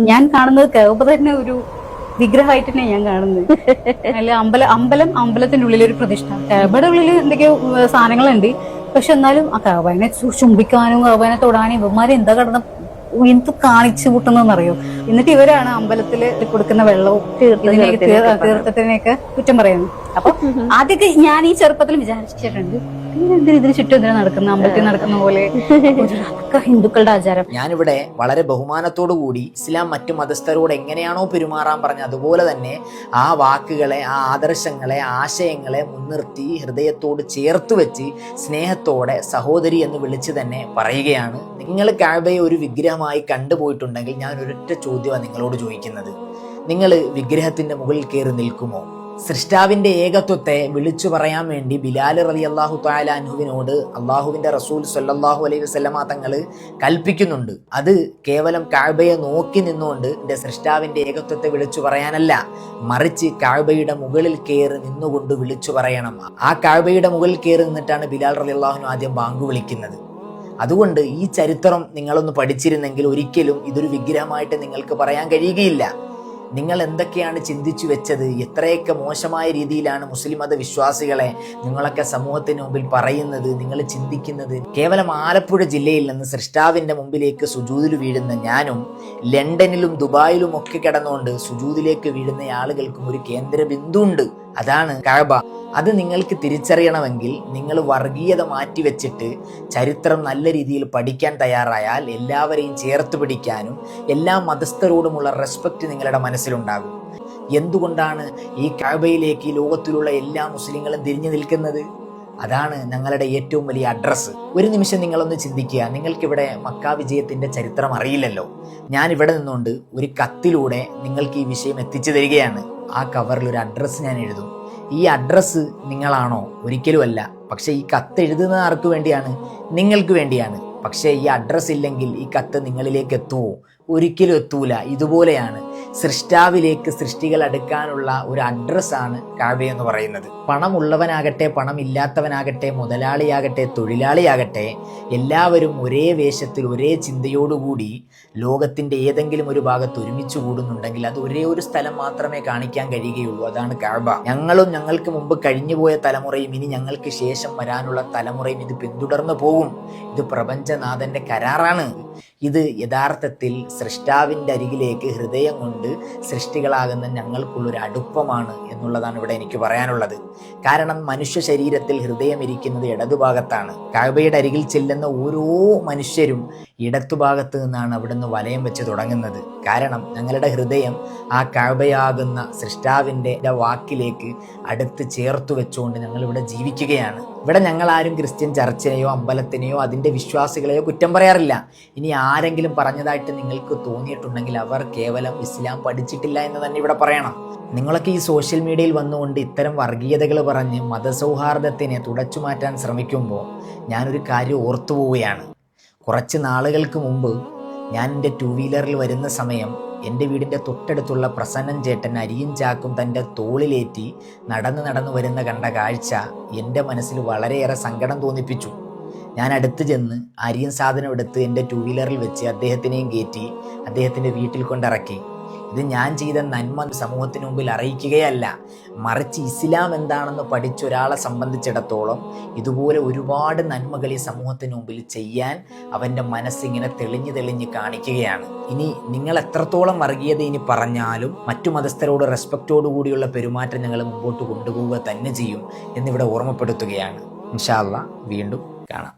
ഞാൻ കാണുന്നത് കഅബ തന്നെ ഒരു വിഗ്രഹമായിട്ട് തന്നെ ഞാൻ കാണുന്നത്. അല്ല അമ്പലത്തിന്റെ ഉള്ളിൽ ഒരു പ്രതിഷ്ഠ, കഅബയുടെ ഉള്ളിൽ എന്തൊക്കെയോ സാധനങ്ങളുണ്ട്. പക്ഷെ എന്നാലും ആ കഅബനെ ചുംബിക്കാനും കഅബനെ തൊടാനും ഇവന്മാരെ എന്താ കടന്ന എന്ത് കാണിച്ചു കൂട്ടുന്നറിയോ. എന്നിട്ട് ഇവരാണ് അമ്പലത്തില് കൊടുക്കുന്ന വെള്ളവും തീർത്ഥത്തിനെയൊക്കെ കുറ്റം പറയുന്നത്. അപ്പൊ ആദ്യമൊക്കെ ഞാൻ ഈ ചെറുപ്പത്തിൽ വിചാരിച്ചിട്ടുണ്ട്, ഇതിന് ചുറ്റും എന്തിനാ നടക്കുന്ന, അമ്പലത്തിൽ നടക്കുന്ന പോലെ. അതൊക്കെ ഹിന്ദുക്കളുടെ ആചാരം. ഞാനിവിടെ വളരെ ബഹുമാനത്തോടു കൂടി ഇസ്ലാം മറ്റു മതസ്ഥരോട് എങ്ങനെയാണോ പെരുമാറാൻ പറഞ്ഞത് അതുപോലെ തന്നെ ആ വാക്കുകളെ, ആ ആദർശങ്ങളെ, ആശയങ്ങളെ മുൻനിർത്തി ഹൃദയത്തോട് ചേർത്ത് വെച്ച് സ്നേഹത്തോടെ സഹോദരി എന്ന് വിളിച്ച് തന്നെ പറയുകയാണ്. നിങ്ങൾ കഅബയെ ഒരു വിഗ്രഹമായി കണ്ടുപോയിട്ടുണ്ടെങ്കിൽ ഞാൻ ഒരൊറ്റ ചോദ്യമാണ് നിങ്ങളോട് ചോദിക്കുന്നത്. നിങ്ങൾ വിഗ്രഹത്തിന്റെ മുകളിൽ കയറി നിൽക്കുമോ? സൃഷ്ടാവിന്റെ ഏകത്വത്തെ വിളിച്ചു പറയാൻ വേണ്ടി ബിലാൽ റളിയല്ലാഹു തആല അൻഹുവിനോട് അള്ളാഹുവിന്റെ റസൂൽ സ്വല്ലല്ലാഹു അലൈഹി വസല്ലമ തങ്ങൾ കൽപ്പിക്കുന്നുണ്ട്. അത് കേവലം കഅബയെ നോക്കി നിന്നുകൊണ്ട് എന്റെ സൃഷ്ടാവിന്റെ ഏകത്വത്തെ വിളിച്ചു പറയാനല്ല, മറിച്ച് കഅബയുടെ മുകളിൽ കയറി നിന്നുകൊണ്ട് വിളിച്ചു പറയണം. ആ കഅബയുടെ മുകളിൽ കയറി നിന്നിട്ടാണ് ബിലാൽ റളിയല്ലാഹു അൻഹു ആദ്യം ബാങ്ക് വിളിക്കുന്നത്. അതുകൊണ്ട് ഈ ചരിത്രം നിങ്ങളൊന്ന് പഠിച്ചിരുന്നെങ്കിൽ ഒരിക്കലും ഇതൊരു വിഗ്രഹമായിട്ട് നിങ്ങൾക്ക് പറയാൻ കഴിയുകയില്ല. നിങ്ങൾ എന്തൊക്കെയാണ് ചിന്തിച്ചു വെച്ചത്, എത്രയൊക്കെ മോശമായ രീതിയിലാണ് മുസ്ലിം മത വിശ്വാസികളെ നിങ്ങളൊക്കെ സമൂഹത്തിന് മുമ്പിൽ പറയുന്നത്, നിങ്ങൾ ചിന്തിക്കുന്നത്. കേവലം ആലപ്പുഴ ജില്ലയിൽ നിന്ന് സൃഷ്ടാവിന്റെ മുമ്പിലേക്ക് സുജൂദിൽ വീഴുന്ന ഞാനും ലണ്ടനിലും ദുബായിലും ഒക്കെ കിടന്നുകൊണ്ട് സുജൂദിലേക്ക് വീഴുന്ന ആളുകൾക്കും ഒരു കേന്ദ്ര ബിന്ദു ഉണ്ട്, അതാണ് കഅബ. അത് നിങ്ങൾക്ക് തിരിച്ചറിയണമെങ്കിൽ നിങ്ങൾ വർഗീയത മാറ്റിവെച്ചിട്ട് ചരിത്രം നല്ല രീതിയിൽ പഠിക്കാൻ തയ്യാറായാൽ എല്ലാവരെയും ചേർത്ത് പിടിക്കാനും എല്ലാ മതസ്ഥരോടുമുള്ള റെസ്പെക്റ്റ് നിങ്ങളുടെ മനസ്സിലുണ്ടാകും. എന്തുകൊണ്ടാണ് ഈ കഅബയിലേക്ക് ഈ ലോകത്തിലുള്ള എല്ലാ മുസ്ലിങ്ങളും തിരിഞ്ഞു നിൽക്കുന്നത്? അതാണ് ഞങ്ങളുടെ ഏറ്റവും വലിയ അഡ്രസ്സ്. ഒരു നിമിഷം നിങ്ങളൊന്ന് ചിന്തിക്കുക. നിങ്ങൾക്കിവിടെ മക്ക വിജയത്തിന്റെ ചരിത്രം അറിയില്ലല്ലോ. ഞാൻ ഇവിടെ നിന്നുകൊണ്ട് ഒരു കത്തിലൂടെ നിങ്ങൾക്ക് ഈ വിഷയം എത്തിച്ചു തരികയാണ്. ആ കവറിൽ ഒരു അഡ്രസ്സ് ഞാൻ എഴുതും. ഈ അഡ്രസ്സ് നിങ്ങളാണോ? ഒരിക്കലുമല്ല. പക്ഷെ ഈ കത്ത് എഴുതുന്നത് ആർക്ക് വേണ്ടിയാണ്? നിങ്ങൾക്ക് വേണ്ടിയാണ്. പക്ഷേ ഈ അഡ്രസ്സ് ഇല്ലെങ്കിൽ ഈ കത്ത് നിങ്ങളിലേക്ക് എത്തുമോ? ഒരിക്കലും എത്തൂല. ഇതുപോലെയാണ് സൃഷ്ടാവിലേക്ക് സൃഷ്ടികൾ അടുക്കാനുള്ള ഒരു അഡ്രസ്സാണ് കഅബ എന്ന് പറയുന്നത്. പണമുള്ളവനാകട്ടെ പണമില്ലാത്തവനാകട്ടെ മുതലാളിയാകട്ടെ തൊഴിലാളിയാകട്ടെ എല്ലാവരും ഒരേ വേഷത്തിൽ ഒരേ ചിന്തയോടുകൂടി ലോകത്തിന്റെ ഏതെങ്കിലും ഒരു ഭാഗത്ത് ഒരുമിച്ച് കൂടുന്നുണ്ടെങ്കിൽ അത് ഒരേ ഒരു സ്ഥലം മാത്രമേ കാണിക്കാൻ കഴിയുകയുള്ളൂ, അതാണ് കഅബ. ഞങ്ങളും ഞങ്ങൾക്ക് മുമ്പ് കഴിഞ്ഞുപോയ തലമുറയും ഇനി ഞങ്ങൾക്ക് ശേഷം വരാനുള്ള തലമുറയും ഇത് പിന്തുടർന്നു പോകും. ഇത് പ്രപഞ്ചനാഥന്റെ കരാറാണ്. ഇത് യഥാർത്ഥത്തിൽ സൃഷ്ടാവിൻ്റെ അരികിലേക്ക് ഹൃദയം കൊണ്ട് സൃഷ്ടികളാകുന്ന ഞങ്ങൾക്കുള്ളൊരു അടുപ്പമാണ് എന്നുള്ളതാണ് ഇവിടെ എനിക്ക് പറയാനുള്ളത്. കാരണം മനുഷ്യ ശരീരത്തിൽ ഹൃദയം ഇരിക്കുന്നത് ഇടതുഭാഗത്താണ്. കഅബയുടെ അരികിൽ ചെല്ലുന്ന ഓരോ മനുഷ്യരും ഇടത്തുഭാഗത്ത് നിന്നാണ് അവിടുന്ന് വലയം വെച്ച് തുടങ്ങുന്നത്. കാരണം ഞങ്ങളുടെ ഹൃദയം ആ കഅബയാകുന്ന സൃഷ്ടാവിൻ്റെ വാക്കിലേക്ക് അടുത്ത് ചേർത്തു വെച്ചുകൊണ്ട് ഞങ്ങൾ ഇവിടെ ജീവിക്കുകയാണ്. ഇവിടെ ഞങ്ങൾ ആരും ക്രിസ്ത്യൻ ചർച്ചിനെയോ അമ്പലത്തിനെയോ അതിൻ്റെ വിശ്വാസികളെയോ കുറ്റം പറയാറില്ല. ഇനി ആരെങ്കിലും പറഞ്ഞതായിട്ട് നിങ്ങൾക്ക് തോന്നിയിട്ടുണ്ടെങ്കിൽ അവർ കേവലം ഇസ്ലാം പഠിച്ചിട്ടില്ല എന്ന് തന്നെ ഇവിടെ പറയണം. നിങ്ങളൊക്കെ ഈ സോഷ്യൽ മീഡിയയിൽ വന്നുകൊണ്ട് ഇത്തരം വർഗീയതകൾ പറഞ്ഞ് മതസൗഹാർദ്ദത്തിനെ തുടച്ചു മാറ്റാൻ ശ്രമിക്കുമ്പോൾ ഞാനൊരു കാര്യം ഓർത്തു പോവുകയാണ്. കുറച്ച് നാളുകൾക്ക് മുമ്പ് ഞാൻ എൻ്റെ 2 വീലറിൽ വരുന്ന സമയം എൻ്റെ വീടിൻ്റെ തൊട്ടടുത്തുള്ള പ്രസന്നൻ ചേട്ടൻ അരിയും ചാക്കും തൻ്റെ തോളിലേറ്റി നടന്നു വരുന്ന കണ്ട കാഴ്ച എൻ്റെ മനസ്സിൽ വളരെയേറെ സങ്കടം തോന്നിപ്പിച്ചു. ഞാൻ അടുത്ത് ചെന്ന് അരിയും സാധനം എടുത്ത് എൻ്റെ 2 വീലറിൽ വെച്ച് അദ്ദേഹത്തിനെയും കയറ്റി അദ്ദേഹത്തിൻ്റെ വീട്ടിൽ കൊണ്ടിറക്കി. ഇത് ഞാൻ ചെയ്ത നന്മ സമൂഹത്തിന് മുമ്പിൽ അറിയിക്കുകയല്ല, മറിച്ച് ഇസ്ലാം എന്താണെന്ന് പഠിച്ച ഒരാളെ സംബന്ധിച്ചിടത്തോളം ഇതുപോലെ ഒരുപാട് നന്മകൾ ഈ സമൂഹത്തിന് മുമ്പിൽ ചെയ്യാൻ അവൻ്റെ മനസ്സിങ്ങനെ തെളിഞ്ഞ് കാണിക്കുകയാണ്. ഇനി നിങ്ങൾ എത്രത്തോളം വർഗീയത ഇനി പറഞ്ഞാലും മറ്റു മതസ്ഥരോട് റെസ്പെക്റ്റോടു കൂടിയുള്ള പെരുമാറ്റം ഞങ്ങൾ മുമ്പോട്ട് കൊണ്ടുപോവുക തന്നെ ചെയ്യും എന്നിവിടെ ഓർമ്മപ്പെടുത്തുകയാണ്. ഇൻഷാ അല്ലാഹ് വീണ്ടും കാണാം.